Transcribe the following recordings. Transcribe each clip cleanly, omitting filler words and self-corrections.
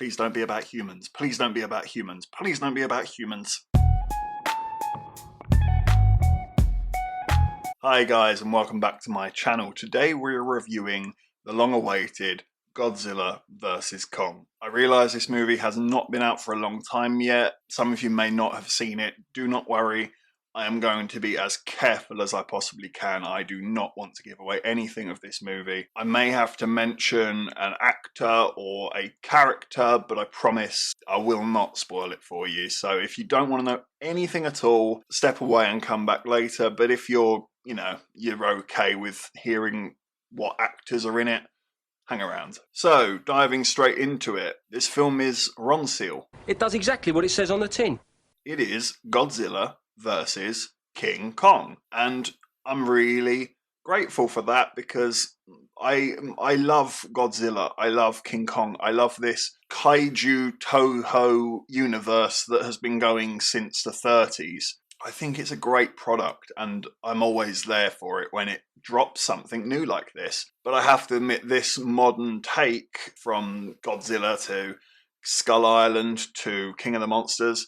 Please don't be about humans. Please don't be about humans. Please don't be about humans. Hi guys, and welcome back to my channel. Today we're reviewing the long-awaited Godzilla vs Kong. I realise this movie has not been out for a long time yet. Some of you may not have seen it. Do not worry. I am going to be as careful as I possibly can. I do not want to give away anything of this movie. I may have to mention an actor or a character, but I promise I will not spoil it for you. So if you don't want to know anything at all, step away and come back later. But if you're okay with hearing what actors are in it, hang around. So, diving straight into it, this film is Ronseal. It does exactly what it says on the tin. It is Godzilla versus King Kong, and I'm really grateful for that because I love Godzilla, I love King Kong, I love this kaiju Toho universe that has been going since the 30s. I think it's a great product and I'm always there for it when it drops something new like this. But I have to admit, this modern take from Godzilla to Skull Island to King of the Monsters,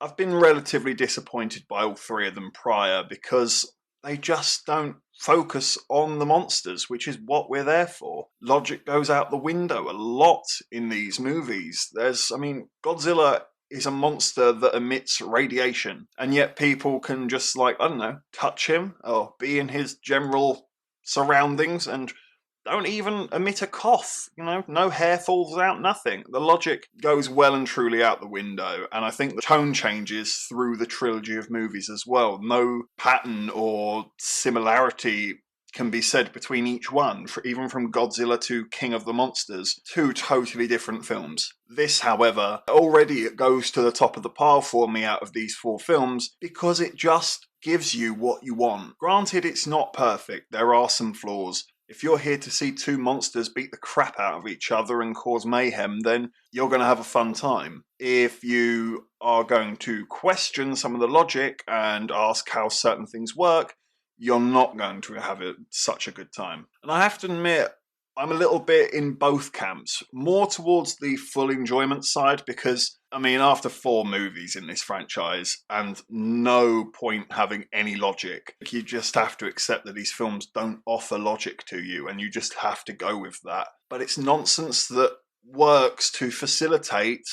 I've been relatively disappointed by all three of them prior because they just don't focus on the monsters, which is what we're there for. Logic goes out the window a lot in these movies. Godzilla is a monster that emits radiation, and yet people can just, touch him or be in his general surroundings and don't even emit a cough, no hair falls out, nothing. The logic goes well and truly out the window, and I think the tone changes through the trilogy of movies as well. No pattern or similarity can be said between each one, even from Godzilla to King of the Monsters, two totally different films. This, however, already goes to the top of the pile for me out of these four films because it just gives you what you want. Granted, it's not perfect, there are some flaws. If you're here to see two monsters beat the crap out of each other and cause mayhem, then you're going to have a fun time. If you are going to question some of the logic and ask how certain things work, you're not going to have such a good time. And I have to admit, I'm a little bit in both camps, more towards the full enjoyment side because, after 4 movies in this franchise and no point having any logic, you just have to accept that these films don't offer logic to you and you just have to go with that. But it's nonsense that works to facilitate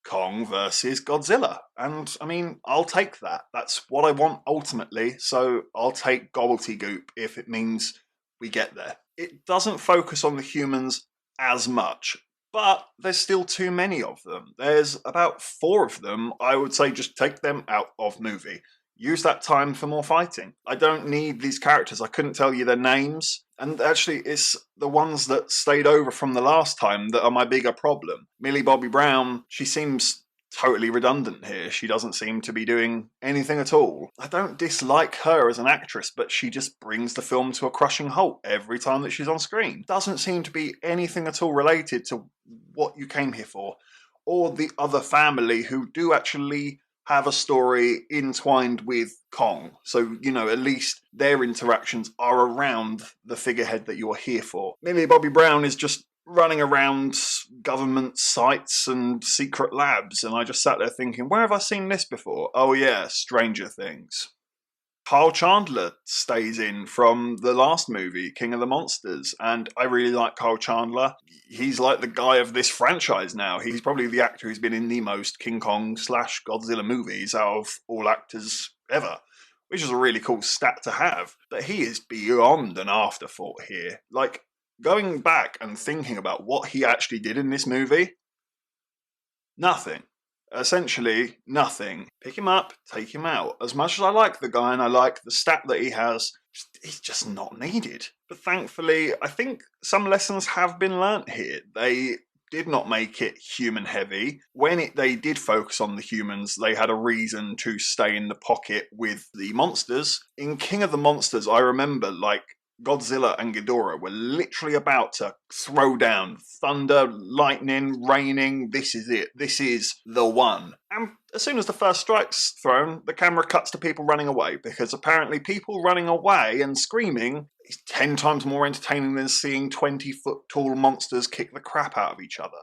Kong versus Godzilla. And, I'll take that. That's what I want ultimately, so I'll take gobbledygook if it means we get there. It doesn't focus on the humans as much, but there's still too many of them. There's about 4 of them. I would say just take them out of movie. Use that time for more fighting. I don't need these characters. I couldn't tell you their names. And actually, it's the ones that stayed over from the last time that are my bigger problem. Millie Bobby Brown, she seems totally redundant here. She doesn't seem to be doing anything at all. I don't dislike her as an actress, but she just brings the film to a crushing halt every time that she's on screen. Doesn't seem to be anything at all related to what you came here for, or the other family who do actually have a story entwined with Kong. So, at least their interactions are around the figurehead that you're here for. Millie Bobby Brown is just running around government sites and secret labs, and I just sat there thinking, where have I seen this before? Oh yeah, Stranger Things. Kyle Chandler stays in from the last movie, King of the Monsters, and I really like Kyle Chandler. He's like the guy of this franchise now. He's probably the actor who's been in the most King Kong / Godzilla movies out of all actors ever, which is a really cool stat to have. But he is beyond an afterthought here. Going back and thinking about what he actually did in this movie, nothing. Essentially, nothing. Pick him up, take him out. As much as I like the guy and I like the stat that he has, he's just not needed. But thankfully, I think some lessons have been learnt here. They did not make it human heavy. When they did focus on the humans, they had a reason to stay in the pocket with the monsters. In King of the Monsters, I remember, Godzilla and Ghidorah were literally about to throw down. Thunder, lightning, raining, this is it. This is the one. And as soon as the first strike's thrown, the camera cuts to people running away, because apparently people running away and screaming is 10 times more entertaining than seeing 20-foot tall monsters kick the crap out of each other.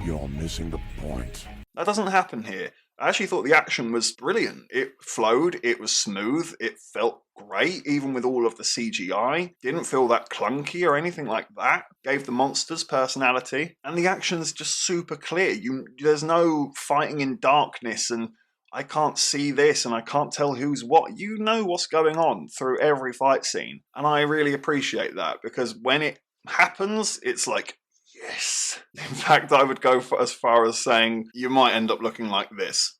You're missing the point. That doesn't happen here. I actually thought the action was brilliant. It flowed, it was smooth, it felt great, even with all of the CGI. Didn't feel that clunky or anything like that. Gave the monsters personality. And the action's just super clear. There's no fighting in darkness and I can't see this and I can't tell who's what. You know what's going on through every fight scene. And I really appreciate that because when it happens, it's like, yes. In fact, I would go as far as saying you might end up looking like this.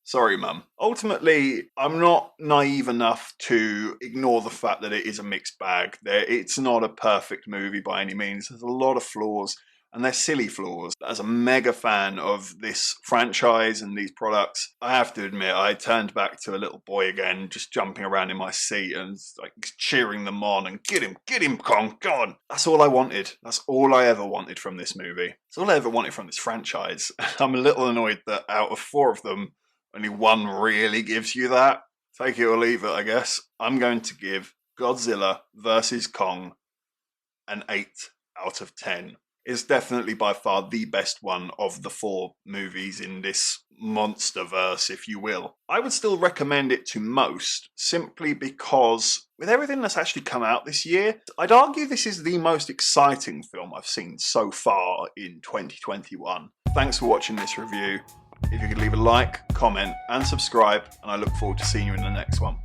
Sorry, Mum. Ultimately, I'm not naive enough to ignore the fact that it is a mixed bag. It's not a perfect movie by any means. There's a lot of flaws, and they're silly flaws. As a mega fan of this franchise and these products, I have to admit, I turned back to a little boy again, just jumping around in my seat and like cheering them on and get him, Kong, go on. That's all I wanted. That's all I ever wanted from this movie. That's all I ever wanted from this franchise. I'm a little annoyed that out of 4 of them, only one really gives you that. Take it or leave it, I guess. I'm going to give Godzilla vs. Kong an 8 out of 10. It's definitely by far the best one of the 4 movies in this monsterverse, if you will. I would still recommend it to most, simply because with everything that's actually come out this year, I'd argue this is the most exciting film I've seen so far in 2021. Thanks for watching this review. If you could leave a like, comment, and subscribe, and I look forward to seeing you in the next one.